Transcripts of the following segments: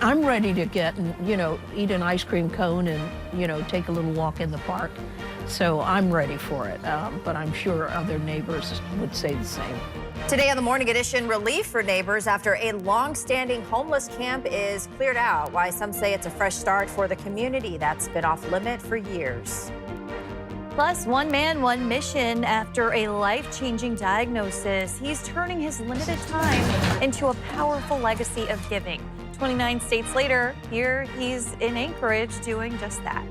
I'm ready to get and, eat an ice cream cone and, take a little walk in the park. So I'm ready for it, but I'm sure other neighbors would say the same. Today on the Morning Edition, relief for neighbors after a long-standing homeless camp is cleared out. Why some say it's a fresh start for the community that's been off limit for years. Plus, one man, one mission after a life-changing diagnosis. He's turning his limited time into a powerful legacy of giving. 29 states later, here he's in Anchorage doing just that.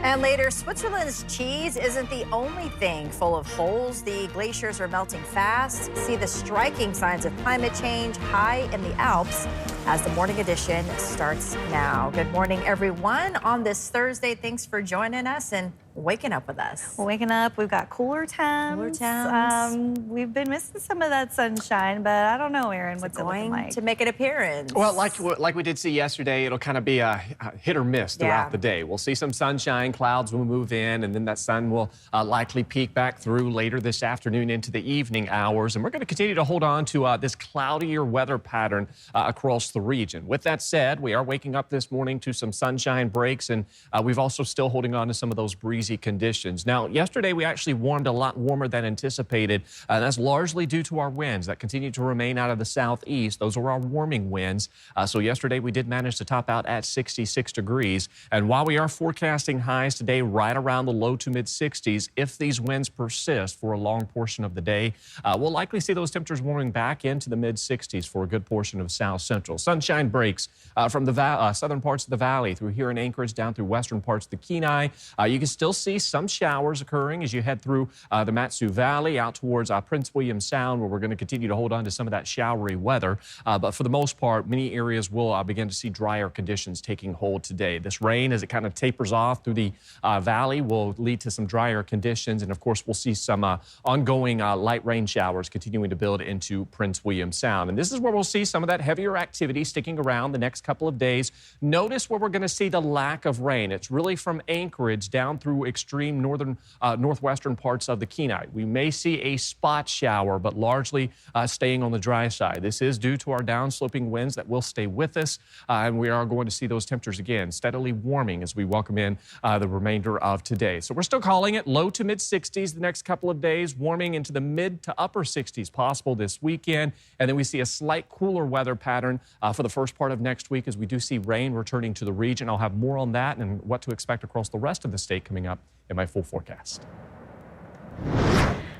And later, Switzerland's cheese isn't the only thing full of holes. The glaciers are melting fast. See the striking signs of climate change high in the Alps as the Morning Edition starts now. Good morning, everyone. On this Thursday, thanks for joining us and waking up with us. Waking up, we've got cooler temps. We've been missing some of that sunshine, but I don't know, Aaron, what's it looking like? To make an appearance. Well, like we did see yesterday, it'll kind of be a hit or miss throughout the day. We'll see some sunshine, clouds will move in, and then that sun will likely peek back through later this afternoon into the evening hours. And we're going to continue to hold on to this cloudier weather pattern across the region. With that said, we are waking up this morning to some sunshine breaks, and we've also still holding on to some of those breezy conditions. Now, yesterday we actually warmed a lot warmer than anticipated, and that's largely due to our winds that continue to remain out of the southeast. Those are our warming winds. So yesterday we did manage to top out at 66 degrees. And while we are forecasting highs today right around the low to mid 60s, if these winds persist for a long portion of the day, we'll likely see those temperatures warming back into the mid 60s for a good portion of south central. Sunshine breaks from the southern parts of the valley through here in Anchorage down through western parts of the Kenai. You can still see some showers occurring as you head through the Mat-Su Valley out towards Prince William Sound, where we're going to continue to hold on to some of that showery weather. But for the most part, many areas will begin to see drier conditions taking hold today. This rain, as it kind of tapers off through the valley, will lead to some drier conditions. And of course, we'll see some ongoing light rain showers continuing to build into Prince William Sound. And this is where we'll see some of that heavier activity sticking around the next couple of days. Notice where we're going to see the lack of rain. It's really from Anchorage down through extreme northwestern parts of the Kenai. We may see a spot shower, but largely staying on the dry side. This is due to our downsloping winds that will stay with us, and we are going to see those temperatures again steadily warming as we welcome in the remainder of today. So we're still calling it low to mid 60s the next couple of days, warming into the mid to upper 60s possible this weekend, and then we see a slight cooler weather pattern for the first part of next week as we do see rain returning to the region. I'll have more on that and what to expect across the rest of the state coming up in my full forecast.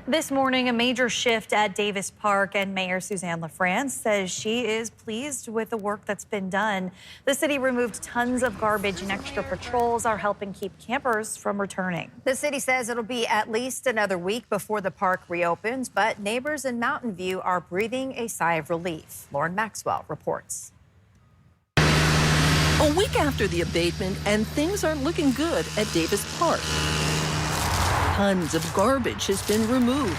This morning, a major shift at Davis Park, and Mayor Suzanne LaFrance says she is pleased with the work that's been done. The city removed tons of garbage, and extra patrols are helping keep campers from returning. The city says it'll be at least another week before the park reopens, but neighbors in Mountain View are breathing a sigh of relief. Lauren Maxwell reports. A week after the abatement, and things aren't looking good at Davis Park. Tons of garbage has been removed.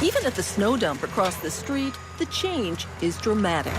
Even at the snow dump across the street, the change is dramatic.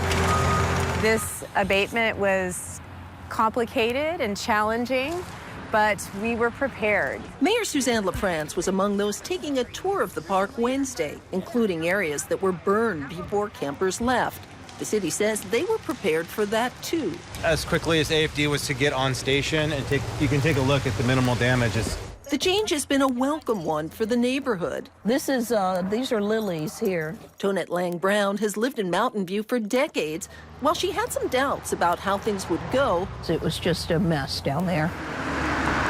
This abatement was complicated and challenging, but we were prepared. Mayor Suzanne LaFrance was among those taking a tour of the park Wednesday, including areas that were burned before campers left. The city says they were prepared for that, too. As quickly as AFD was to get on station and you can take a look at the minimal damages. The change has been a welcome one for the neighborhood. These are lilies here. Tonette Lang Brown has lived in Mountain View for decades. While she had some doubts about how things would go, It was just a mess down there.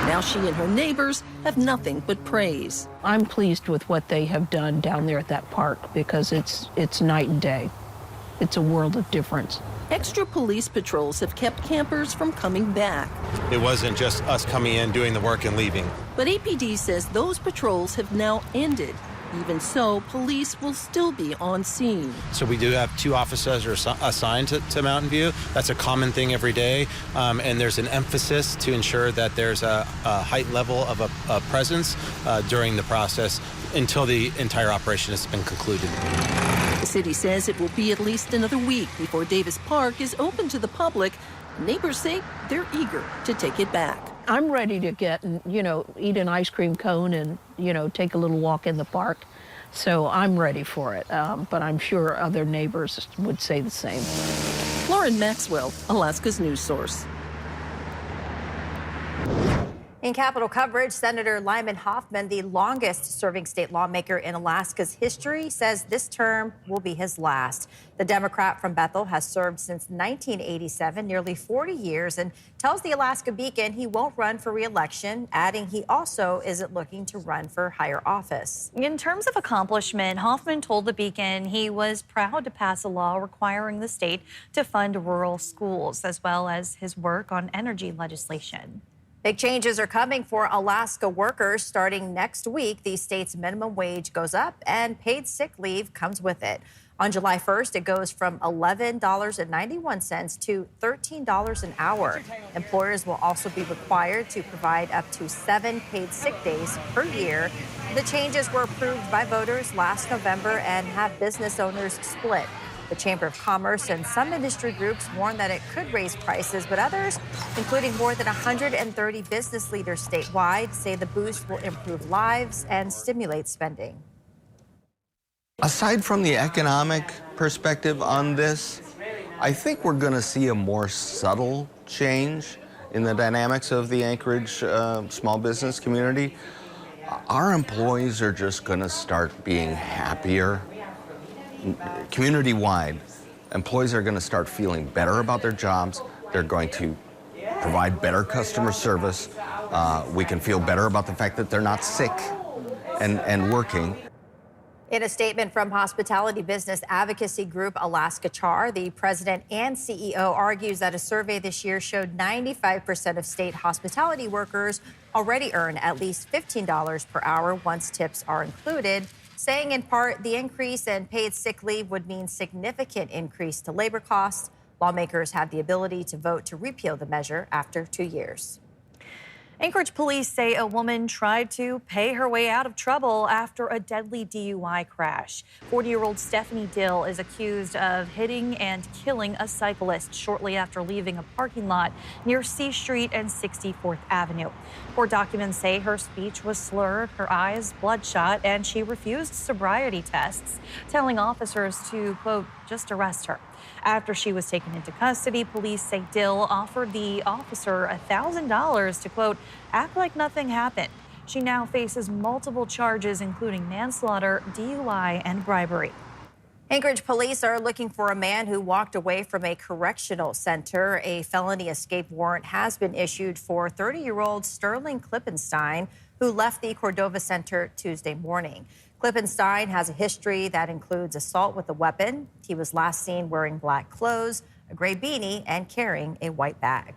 now she and her neighbors have nothing but praise. I'm pleased with what they have done down there at that park because it's night and day. It's a world of difference. Extra police patrols have kept campers from coming back. It wasn't just us coming in, doing the work and leaving. But APD says those patrols have now ended. Even so, police will still be on scene. So we do have 2 officers assigned to Mountain View. That's a common thing every day. And there's an emphasis to ensure that there's a heightened level of a presence during the process until the entire operation has been concluded. The city says it will be at least another week before Davis Park is open to the public. Neighbors say they're eager to take it back. I'm ready to get and, eat an ice cream cone and, take a little walk in the park. So I'm ready for it. But I'm sure other neighbors would say the same. Lauren Maxwell, Alaska's news source. In Capitol coverage, Senator Lyman Hoffman, the longest-serving state lawmaker in Alaska's history, says this term will be his last. The Democrat from Bethel has served since 1987, nearly 40 years, and tells the Alaska Beacon he won't run for re-election, adding he also isn't looking to run for higher office. In terms of accomplishment, Hoffman told the Beacon he was proud to pass a law requiring the state to fund rural schools, as well as his work on energy legislation. Big changes are coming for Alaska workers. Starting next week, the state's minimum wage goes up and paid sick leave comes with it. On July 1st, it goes from $11.91 to $13 an hour. Employers will also be required to provide up to 7 paid sick days per year. The changes were approved by voters last November and have business owners split. The Chamber of Commerce and some industry groups warn that it could raise prices, but others, including more than 130 business leaders statewide, say the boost will improve lives and stimulate spending. Aside from the economic perspective on this, I think we're going to see a more subtle change in the dynamics of the Anchorage small business community. Our employees are just going to start being happier. Community-wide, employees are going to start feeling better about their jobs. They're going to provide better customer service. We can feel better about the fact that they're not sick and working. In a statement from hospitality business advocacy group Alaska Char, the president and CEO argues that a survey this year showed 95% of state hospitality workers already earn at least $15 per hour once tips are included, saying in part the increase in paid sick leave would mean significant increase to labor costs. Lawmakers have the ability to vote to repeal the measure after 2 years. Anchorage police say a woman tried to pay her way out of trouble after a deadly DUI crash. 40-year-old Stephanie Dill is accused of hitting and killing a cyclist shortly after leaving a parking lot near C Street and 64th Avenue. Court documents say her speech was slurred, her eyes bloodshot, and she refused sobriety tests, telling officers to, quote, just arrest her. After she was taken into custody, police say Dill offered the officer $1,000 to, quote, act like nothing happened. She now faces multiple charges, including manslaughter, DUI, and bribery. Anchorage police are looking for a man who walked away from a correctional center. A felony escape warrant has been issued for 30-year-old Sterling Klippenstein, who left the Cordova Center Tuesday morning. Klippenstein has a history that includes assault with a weapon. He was last seen wearing black clothes, a gray beanie, and carrying a white bag.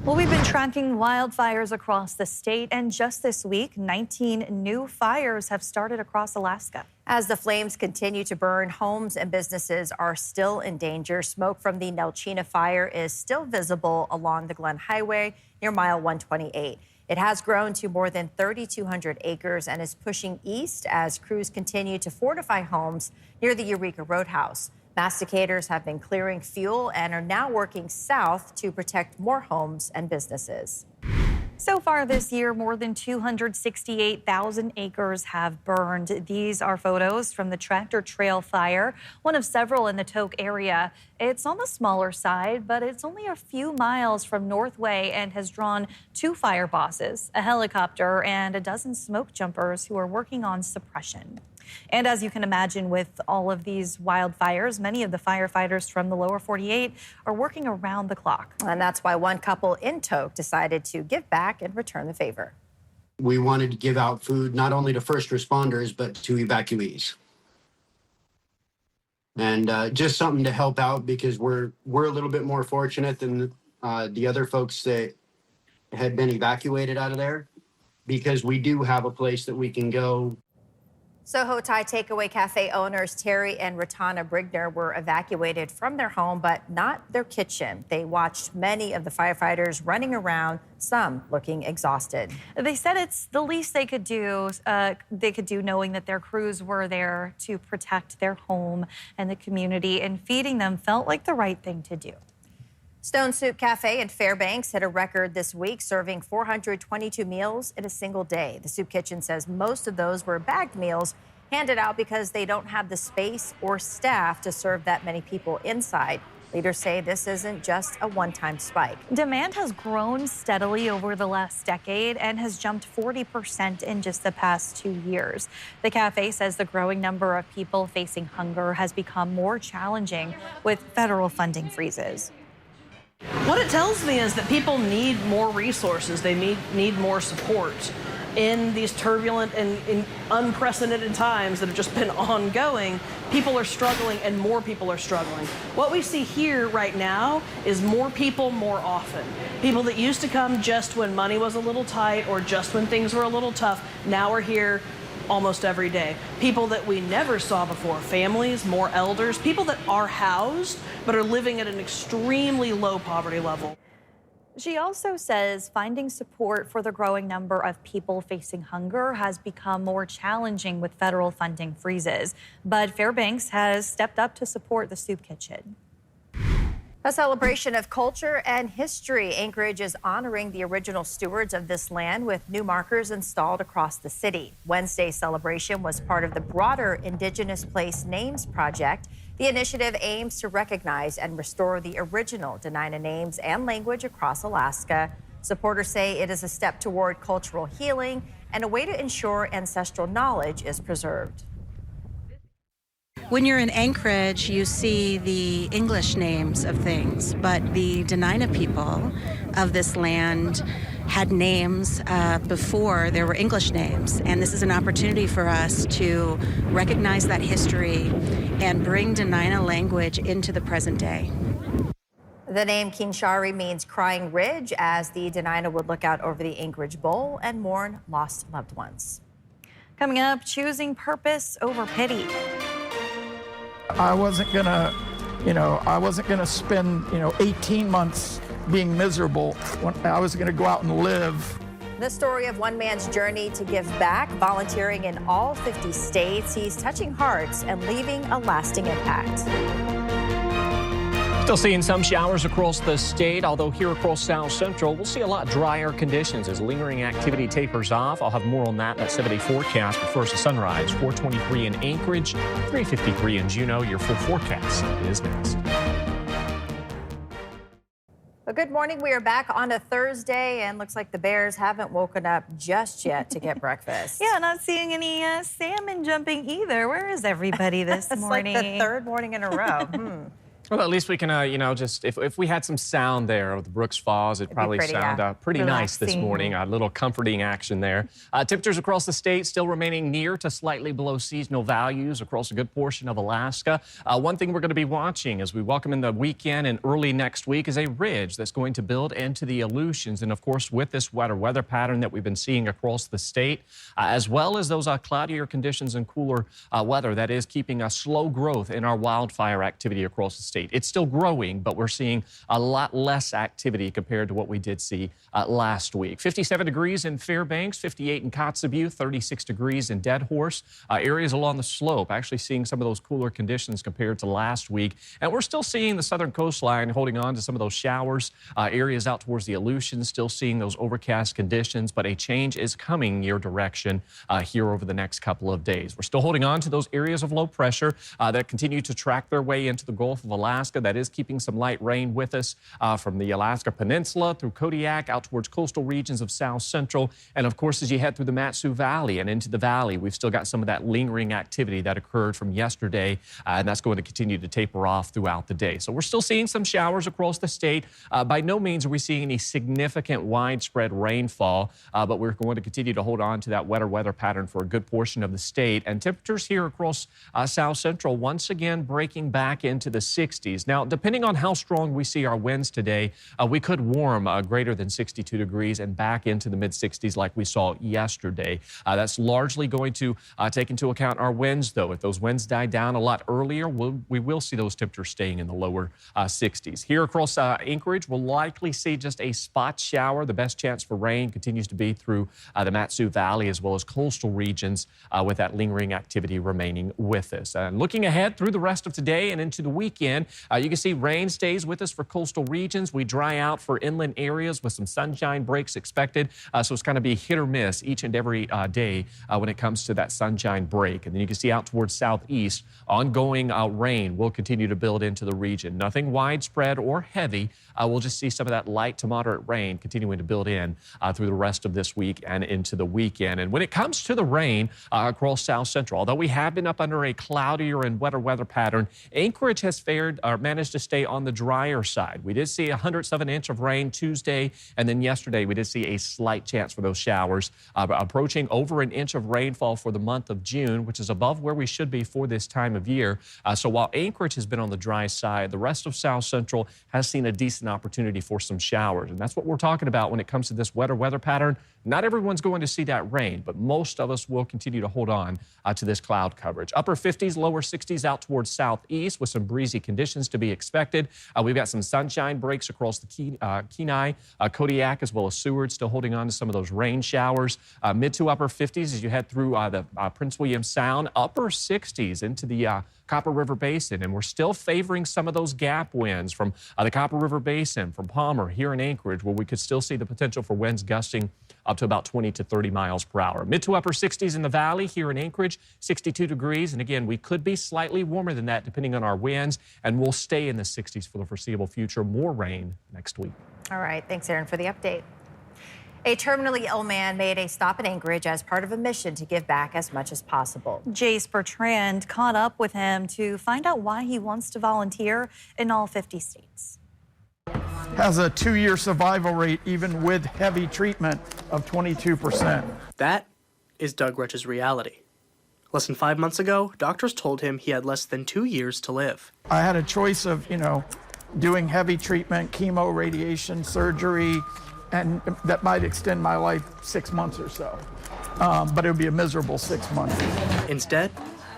Well, we've been tracking wildfires across the state, and just this week, 19 new fires have started across Alaska. As the flames continue to burn, homes and businesses are still in danger. Smoke from the Nelchina fire is still visible along the Glen Highway near mile 128. It has grown to more than 3,200 acres and is pushing east as crews continue to fortify homes near the Eureka Roadhouse. Masticators have been clearing fuel and are now working south to protect more homes and businesses. So far this year, more than 268,000 acres have burned. These are photos from the Tractor Trail fire, one of several in the Tok area. It's on the smaller side, but it's only a few miles from Northway and has drawn 2 fire bosses, a helicopter, and a dozen smoke jumpers who are working on suppression. And as you can imagine, with all of these wildfires, many of the firefighters from the lower 48 are working around the clock. And that's why one couple in Tok decided to give back and return the favor. We wanted to give out food not only to first responders, but to evacuees. And just something to help out because we're a little bit more fortunate than the other folks that had been evacuated out of there, because we do have a place that we can go. Soho Thai Takeaway Cafe owners Terry and Ratana Brigner were evacuated from their home, but not their kitchen. They watched many of the firefighters running around, some looking exhausted. They said it's the least they could do, knowing that their crews were there to protect their home and the community, and feeding them felt like the right thing to do. Stone Soup Cafe in Fairbanks hit a record this week, serving 422 meals in a single day. The soup kitchen says most of those were bagged meals handed out because they don't have the space or staff to serve that many people inside. Leaders say this isn't just a one-time spike. Demand has grown steadily over the last decade and has jumped 40% in just the past 2 years. The cafe says the growing number of people facing hunger has become more challenging with federal funding freezes. What it tells me is that people need more resources. They need more support. In these turbulent and unprecedented times that have just been ongoing, people are struggling and more people are struggling. What we see here right now is more people more often. People that used to come just when money was a little tight or just when things were a little tough, now are here almost every day. People that we never saw before, families, more elders, people that are housed but are living at an extremely low poverty level. She also says finding support for the growing number of people facing hunger has become more challenging with federal funding freezes. But Fairbanks has stepped up to support the soup kitchen. A celebration of culture and history. Anchorage is honoring the original stewards of this land with new markers installed across the city. Wednesday's celebration was part of the broader Indigenous Place Names Project. The initiative aims to recognize and restore the original Dena'ina names and language across Alaska. Supporters say it is a step toward cultural healing and a way to ensure ancestral knowledge is preserved. When you're in Anchorage, you see the English names of things, but the Dena'ina people of this land had names before there were English names. And this is an opportunity for us to recognize that history and bring Dena'ina language into the present day. The name Kinshari means crying ridge, as the Dena'ina would look out over the Anchorage Bowl and mourn lost loved ones. Coming up, choosing purpose over pity. I wasn't gonna spend, 18 months being miserable. I was gonna go out and live. The story of one man's journey to give back, volunteering in all 50 states. He's touching hearts and leaving a lasting impact. Still seeing some showers across the state, although here across South Central, we'll see a lot drier conditions as lingering activity tapers off. I'll have more on that in that 7-day forecast. But first, the sunrise, 4:23 in Anchorage, 3:53 in Juneau. Your full forecast is next. Well, good morning. We are back on a Thursday, and looks like the Bears haven't woken up just yet to get breakfast. Yeah, not seeing any salmon jumping either. Where is everybody this morning? It's like the third morning in a row. Well, at least we can, just if we had some sound there of the Brooks Falls, it'd probably sound pretty nice this morning. A little comforting action there. Temperatures across the state still remaining near to slightly below seasonal values across a good portion of Alaska. One thing we're going to be watching as we welcome in the weekend and early next week is a ridge that's going to build into the Aleutians. And of course, with this wetter weather pattern that we've been seeing across the state, as well as those cloudier conditions and cooler weather that is keeping a slow growth in our wildfire activity across the state. It's still growing, but we're seeing a lot less activity compared to what we did see last week. 57 degrees in Fairbanks, 58 in Kotzebue, 36 degrees in Dead Horse. Areas along the slope actually seeing some of those cooler conditions compared to last week. And we're still seeing the southern coastline holding on to some of those showers. Areas out towards the Aleutians still seeing those overcast conditions, but a change is coming your direction here over the next couple of days. We're still holding on to those areas of low pressure that continue to track their way into the Gulf of Alaska. That is keeping some light rain with us from the Alaska Peninsula through Kodiak out towards coastal regions of South Central. And of course, as you head through the Mat-Su Valley and into the valley, we've still got some of that lingering activity that occurred from yesterday, and that's going to continue to taper off throughout the day. So we're still seeing some showers across the state. By no means are we seeing any significant widespread rainfall, but we're going to continue to hold on to that wetter weather pattern for a good portion of the state. And temperatures here across South Central once again breaking back into the 60s. Now, depending on how strong we see our winds today, we could warm greater than 62 degrees and back into the mid-60s like we saw yesterday. That's largely going to take into account our winds, though. If those winds die down a lot earlier, we will see those temperatures staying in the lower 60s. Here across Anchorage, we'll likely see just a spot shower. The best chance for rain continues to be through the Mat-Su Valley as well as coastal regions with that lingering activity remaining with us. And looking ahead through the rest of today and into the weekend, weekend. You can see rain stays with us for coastal regions. We dry out for inland areas with some sunshine breaks expected. So it's going to be hit or miss each and every day when it comes to that sunshine break. And then you can see out towards southeast, ongoing rain will continue to build into the region. Nothing widespread or heavy. We'll just see some of that light to moderate rain continuing to build in through the rest of this week and into the weekend. And when it comes to the rain across South Central, although we have been up under a cloudier and wetter weather pattern, Anchorage has managed to stay on the drier side. We did see 100th of an inch of rain Tuesday, and then yesterday we did see a slight chance for those showers, approaching over an inch of rainfall for the month of June, which is above where we should be for this time of year. So while Anchorage has been on the dry side, the rest of South Central has seen a decent opportunity for some showers. And that's what we're talking about when it comes to this wetter weather pattern. Not everyone's going to see that rain, but most of us will continue to hold on to this cloud coverage. Upper 50s, lower 60s out towards southeast with some breezy conditions to be expected. We've got some sunshine breaks across the Kenai, Kodiak, as well as Seward, still holding on to some of those rain showers. Mid to upper 50s as you head through the Prince William Sound. Upper 60s into the Copper River Basin, and we're still favoring some of those gap winds from the Copper River Basin, from Palmer, here in Anchorage, where we could still see the potential for winds gusting up to about 20 to 30 miles per hour. Mid to upper 60s in the valley here in Anchorage, 62 degrees. And again, we could be slightly warmer than that depending on our winds, and we'll stay in the 60s for the foreseeable future. More rain next week. All right. Thanks, Aaron, for the update. A terminally ill man made a stop in Anchorage as part of a mission to give back as much as possible. Jace Bertrand caught up with him to find out why he wants to volunteer in all 50 states. Has a 2-year survival rate, even with heavy treatment, of 22%. That is Doug Retch's reality. Less than 5 months ago, doctors told him he had less than 2 years to live. I had a choice of, doing heavy treatment, chemo, radiation, surgery, and that might extend my life 6 months or so. But it would be a miserable 6 months. Instead,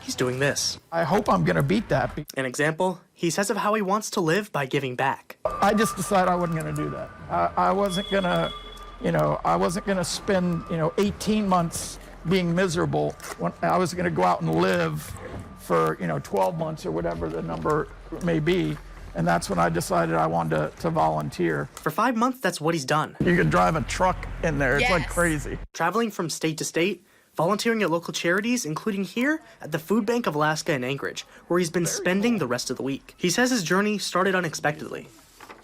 he's doing this. I hope I'm going to beat that. An example, he says of how he wants to live by giving back. I just decided I wasn't going to do that. I wasn't going to spend, 18 months being miserable when I was going to go out and live for, 12 months or whatever the number may be. And that's when I decided I wanted to volunteer. For 5 months, that's what he's done. You can drive a truck in there. It's like crazy. Traveling from state to state, volunteering at local charities, including here at the Food Bank of Alaska in Anchorage, where he's been spending the rest of the week. He says his journey started unexpectedly.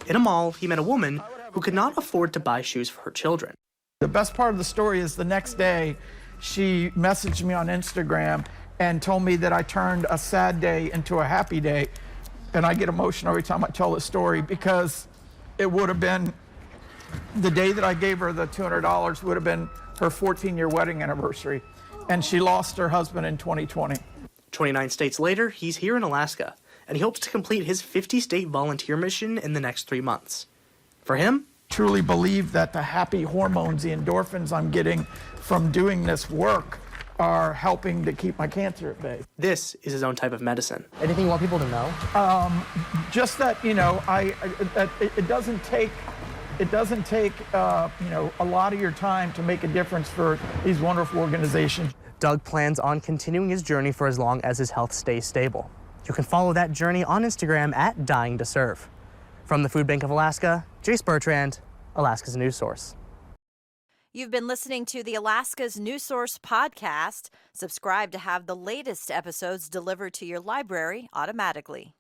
In a mall, he met a woman who could not afford to buy shoes for her children. The best part of the story is the next day, she messaged me on Instagram and told me that I turned a sad day into a happy day. And I get emotional every time I tell this story because it would have been the day that I gave her the $200 would have been her 14-year wedding anniversary. And she lost her husband in 2020. 29 states later, he's here in Alaska, and he hopes to complete his 50-state volunteer mission in the next 3 months. For him, truly believe that the happy hormones, the endorphins I'm getting from doing this work are helping to keep my cancer at bay. This is his own type of medicine. Anything you want people to know? Just that, it doesn't take a lot of your time to make a difference for these wonderful organizations. Doug plans on continuing his journey for as long as his health stays stable. You can follow that journey on Instagram at Dying to Serve. From the Food Bank of Alaska, Jace Bertrand, Alaska's news source. You've been listening to the Alaska's News Source podcast. Subscribe to have the latest episodes delivered to your library automatically.